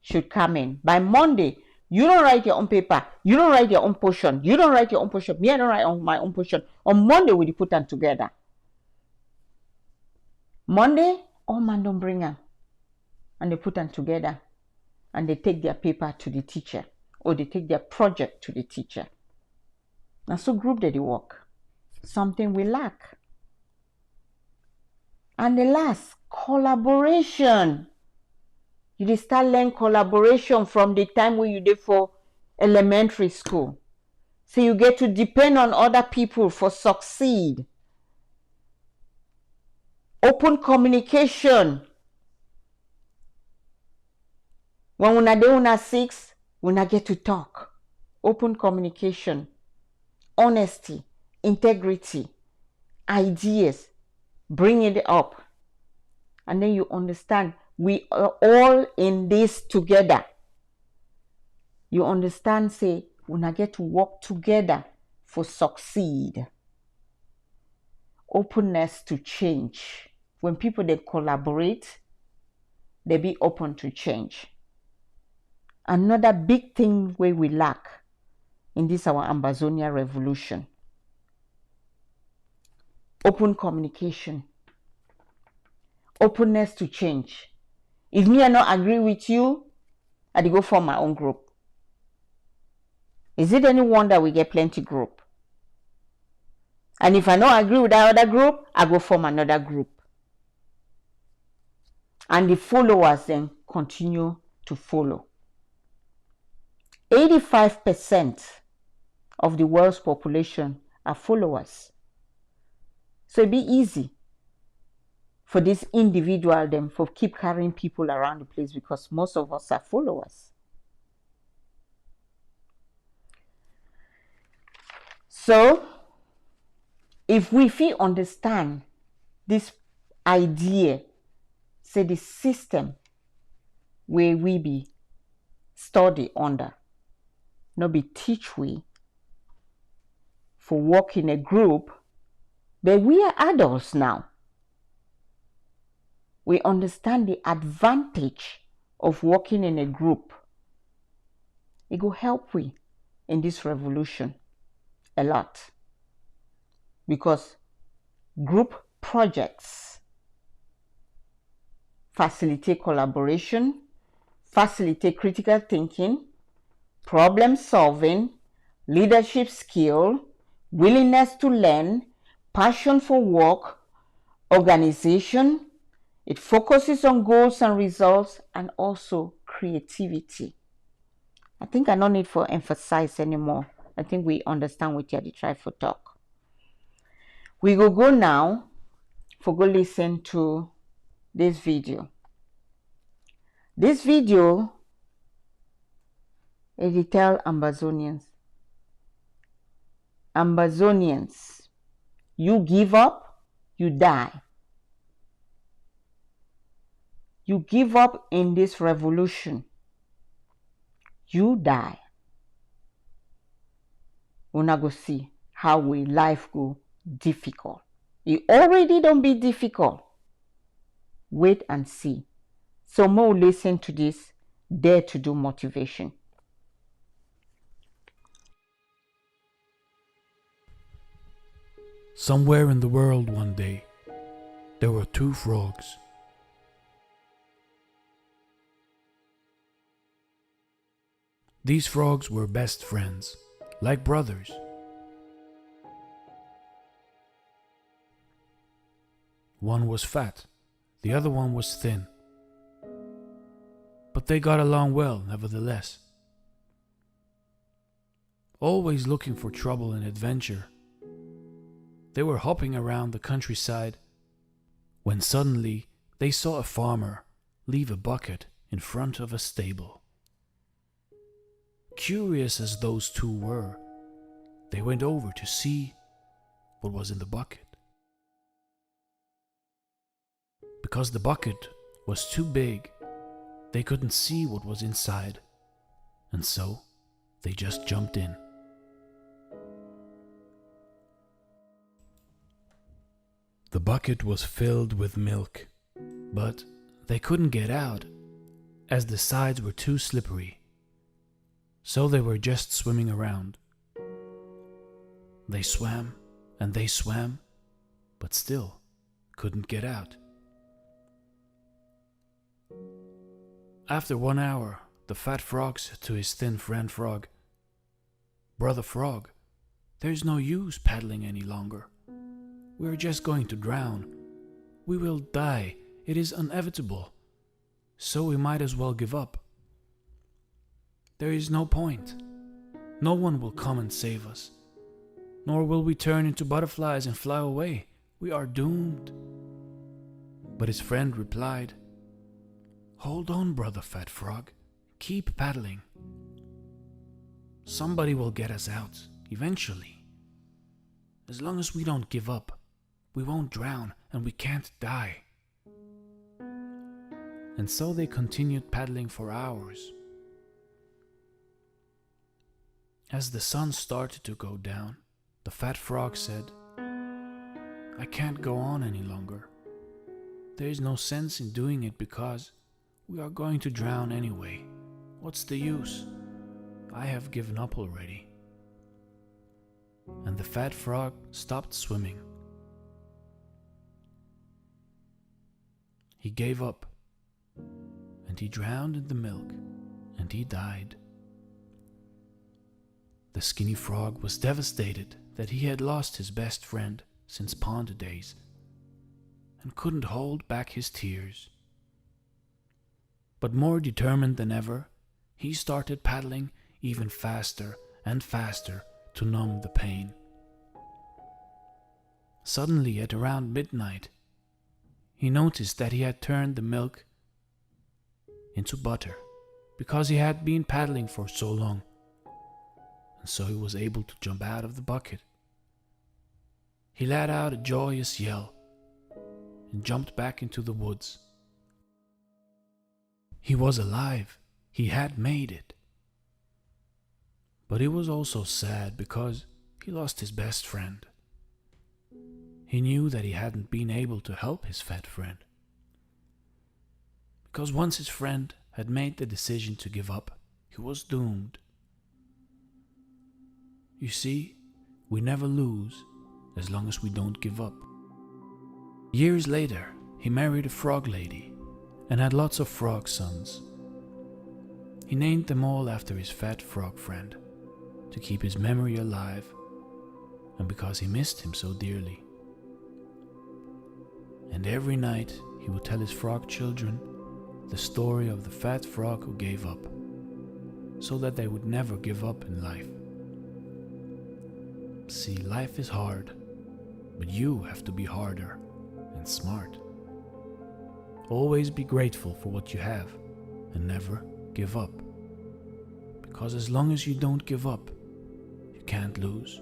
should come in. By Monday, you don't write your own paper. You don't write your own portion. You don't write your own portion. Me, I don't write my own portion. On Monday, we put them together. Monday, all man don't bring them. And they put them together. And they take their paper to the teacher. Or they take their project to the teacher. Now, so group that they work. Something we lack. And the last, collaboration. You start learn collaboration from the time when you did for elementary school. So you get to depend on other people for succeed. Open communication. When we are 6, we get to talk. Open communication. Honesty, integrity, ideas, bring it up. And then you understand we are all in this together. You understand, say, we get to work together for succeed. Openness to change. When people, they collaborate, they be open to change. Another big thing where we lack in this our Ambazonian revolution. Open communication. Openness to change. If me I not agree with you, I go form my own group. Is it any wonder we get plenty group? And if I not agree with that other group, I go form another group. And the followers then continue to follow. 85% of the world's population are followers. So it'd be easy for this individual them for keep carrying people around the place because most of us are followers. So if we feel understand this idea, say the system where we be study under, not be teach we for work in a group, but we are adults now. We understand the advantage of working in a group. It will help we in this revolution a lot. Because group projects facilitate collaboration, facilitate critical thinking, problem solving, leadership skill, willingness to learn, passion for work, organization. It focuses on goals and results and also creativity. I think I don't need to emphasize anymore. I think we understand what you had to try for talk. We will go now for go listen to this video. This video it tell Ambazonians. Ambazonians, you give up, you die. You give up in this revolution, you die. Una go see how will life go difficult. It already don't be difficult. Wait and see. So more listen to this, dare to do motivation. Somewhere in the world one day, there were two frogs. These frogs were best friends, like brothers. One was fat, the other one was thin. But they got along well, nevertheless. Always looking for trouble and adventure, they were hopping around the countryside when suddenly they saw a farmer leave a bucket in front of a stable. Curious as those two were, they went over to see what was in the bucket. Because the bucket was too big, they couldn't see what was inside, and so they just jumped in. The bucket was filled with milk, but they couldn't get out as the sides were too slippery. So they were just swimming around. They swam and they swam, but still couldn't get out. After 1 hour, the fat frog said to his thin friend frog, "Brother Frog, there's no use paddling any longer. We're just going to drown. We will die. It is inevitable. So we might as well give up. There is no point. No one will come and save us. Nor will we turn into butterflies and fly away. We are doomed." But his friend replied, "Hold on, Brother Fat Frog. Keep paddling. Somebody will get us out, eventually. As long as we don't give up, we won't drown and we can't die." And so they continued paddling for hours. As the sun started to go down, the fat frog said, "I can't go on any longer. There is no sense in doing it because we are going to drown anyway. What's the use? I have given up already." And the fat frog stopped swimming. He gave up, and he drowned in the milk, and he died. The skinny frog was devastated that he had lost his best friend since pond days, and couldn't hold back his tears. But more determined than ever, he started paddling even faster and faster to numb the pain. Suddenly, at around midnight, he noticed that he had turned the milk into butter because he had been paddling for so long, and so he was able to jump out of the bucket. He let out a joyous yell and jumped back into the woods. He was alive. He had made it. But he was also sad because he lost his best friend. He knew that he hadn't been able to help his fat friend. Because once his friend had made the decision to give up, he was doomed. You see, we never lose as long as we don't give up. Years later, he married a frog lady and had lots of frog sons. He named them all after his fat frog friend to keep his memory alive and because he missed him so dearly. And every night he would tell his frog children the story of the fat frog who gave up, so that they would never give up in life. See, life is hard, but you have to be harder and smart. Always be grateful for what you have and never give up. Because as long as you don't give up, you can't lose.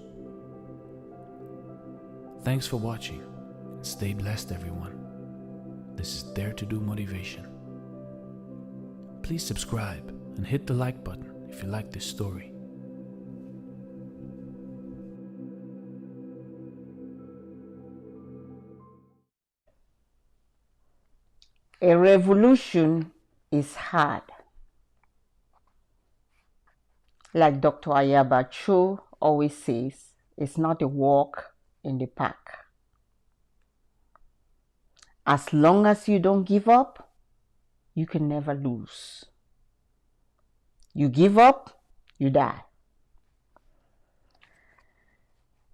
Thanks for watching. Stay blessed, everyone. This is Dare to Do Motivation. Please subscribe and hit the like button if you like this story. A revolution is hard. Like Dr. Ayaba Cho always says, it's not a walk in the park. As long as you don't give up, you can never lose. You give up, you die.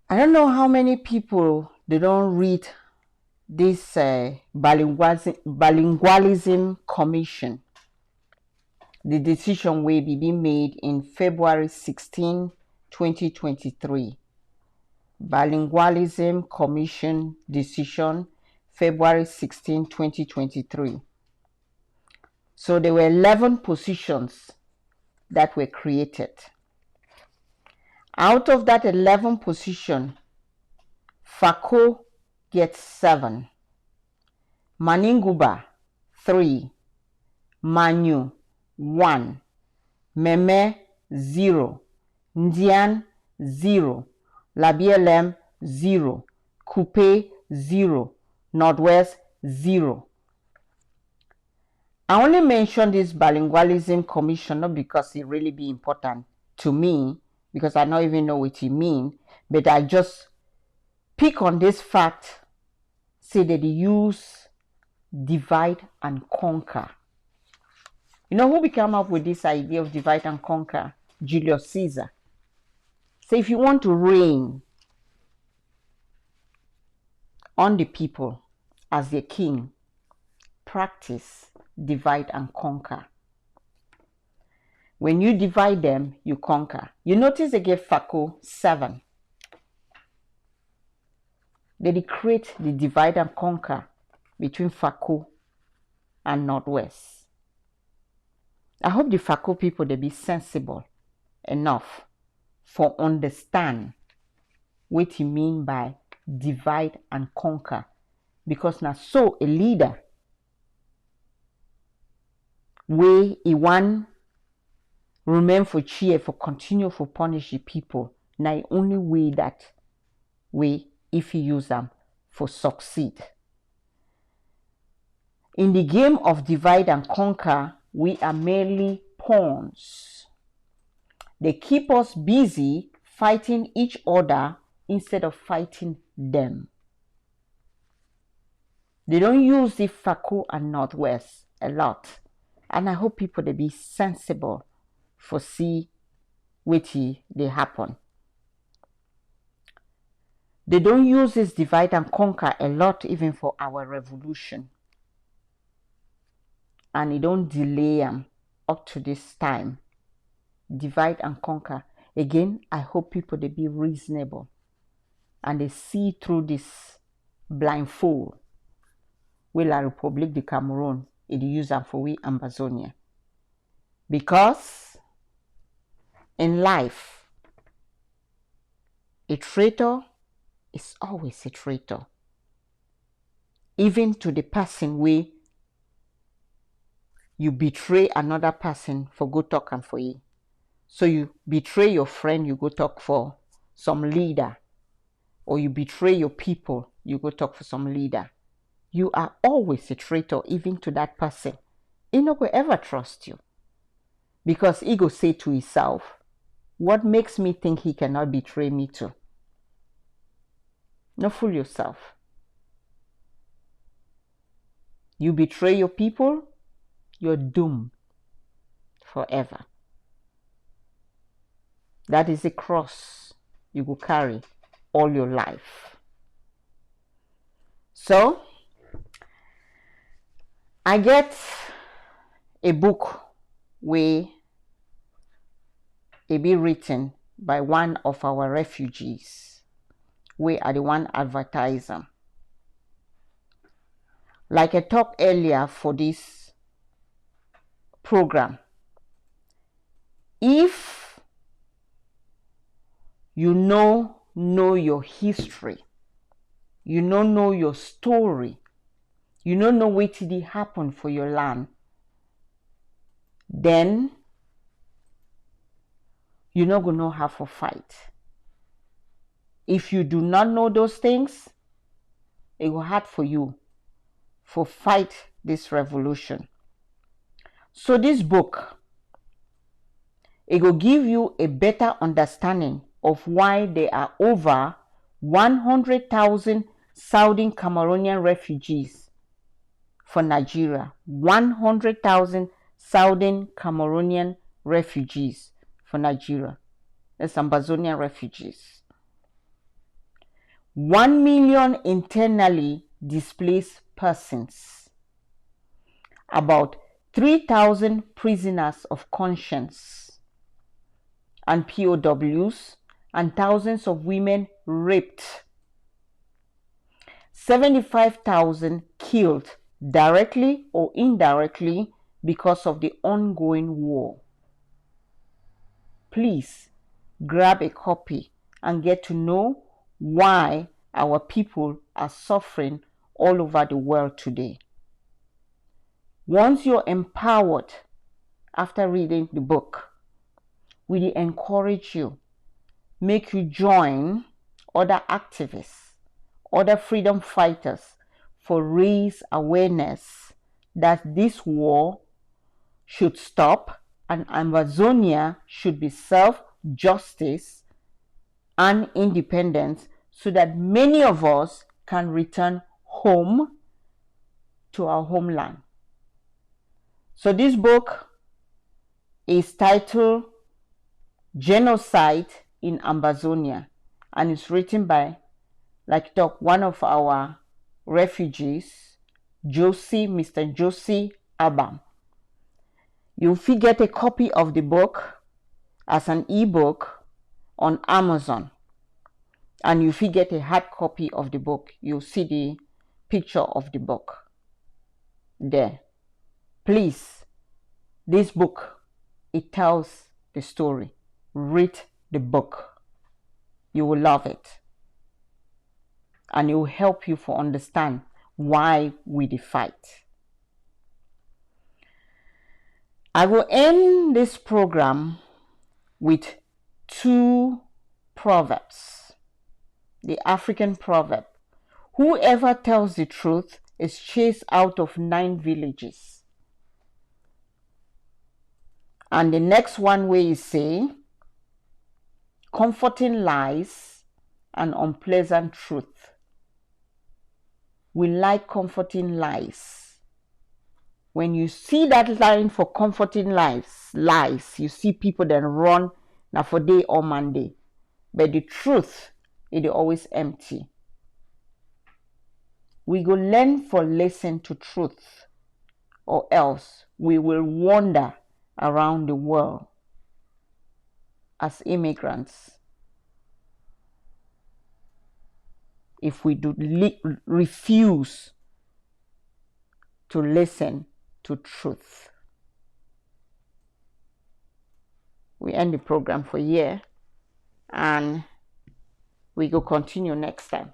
I don't know how many people, they don't read this bilingualism commission. The decision will be made in February 16, 2023. Bilingualism Commission decision, February 16, 2023. So there were 11 positions that were created. Out of that 11 position, Fako gets 7, Maninguba 3, Manyu 1, Meme 0, Ndian 0, Labielem 0, Coupe 0, Northwest 0. I only mention this bilingualism commission not because it really be important to me, because I don't even know what it means, but I just pick on this fact, say that they use divide and conquer. You know who came up with this idea of divide and conquer? Julius Caesar. So if you want to reign on the people as their king, practice divide and conquer. When you divide them, you conquer. You notice they gave Fako 7. They create the divide and conquer between Fako and Northwest. I hope the Fako people, they be sensible enough for understand what you mean by divide and conquer. Because now so a leader where he want remain for cheer for continue for punish the people. Now only way that way if you use them for succeed. In the game of divide and conquer, we are merely pawns. They keep us busy fighting each other instead of fighting them. They don't use the Fako and Northwest a lot. And I hope people they be sensible for see what they happen. They don't use this divide and conquer a lot even for our revolution. And it don't delay them up to this time. Divide and conquer. Again, I hope people they be reasonable. And they see through this blindfold. Will la Republic de Cameroon, it use them for we Ambazonians. Because in life, a traitor is always a traitor. Even to the person where you betray another person for go talk and for you. So you betray your friend, you go talk for some leader. Or you betray your people, you go talk for some leader. You are always a traitor even to that person. He no go ever trust you. Because he go say to himself, what makes me think he cannot betray me too? No fool yourself. You betray your people, you're doomed forever. That is a cross you will carry all your life. So, I get a book where it be written by one of our refugees. We are the one advertising. Like I talked earlier for this program, if you know your history, you know your story, you know what did happen for your land, then you're not going to know how to fight. If you do not know those things, it will hard for you for fight this revolution. So this book, it will give you a better understanding of why there are over 100,000 Southern Cameroonian refugees for Nigeria. 100,000 Southern Cameroonian refugees for Nigeria. That's Ambazonian refugees. 1 million internally displaced persons. About 3,000 prisoners of conscience and POWs, and thousands of women raped. 75,000 killed directly or indirectly because of the ongoing war. Please grab a copy and get to know why our people are suffering all over the world today. Once you're empowered after reading the book, we encourage you, make you join other activists, other freedom fighters for raise awareness that this war should stop and Amazonia should be self-justice and independence so that many of us can return home to our homeland. So this book is titled Genocide in Ambazonia, and it's written by, one of our refugees, Mr. Josie Abam. You'll get a copy of the book as an ebook on Amazon, and you get a hard copy of the book. You'll see the picture of the book there. Please, this book, it tells the story. Read the book. You will love it, and it will help you to understand why we fight. I will end this program with 2 proverbs. The African proverb, whoever tells the truth is chased out of 9 villages. And the next one where you say, comforting lies and unpleasant truth. We like comforting lies. When you see that line for comforting lies, you see people that run now for day or Monday. But the truth, it is always empty. We go learn for listen to truth, or else we will wander around the world as immigrants if we do refuse to listen to truth. We end the program for here, and we go continue next time.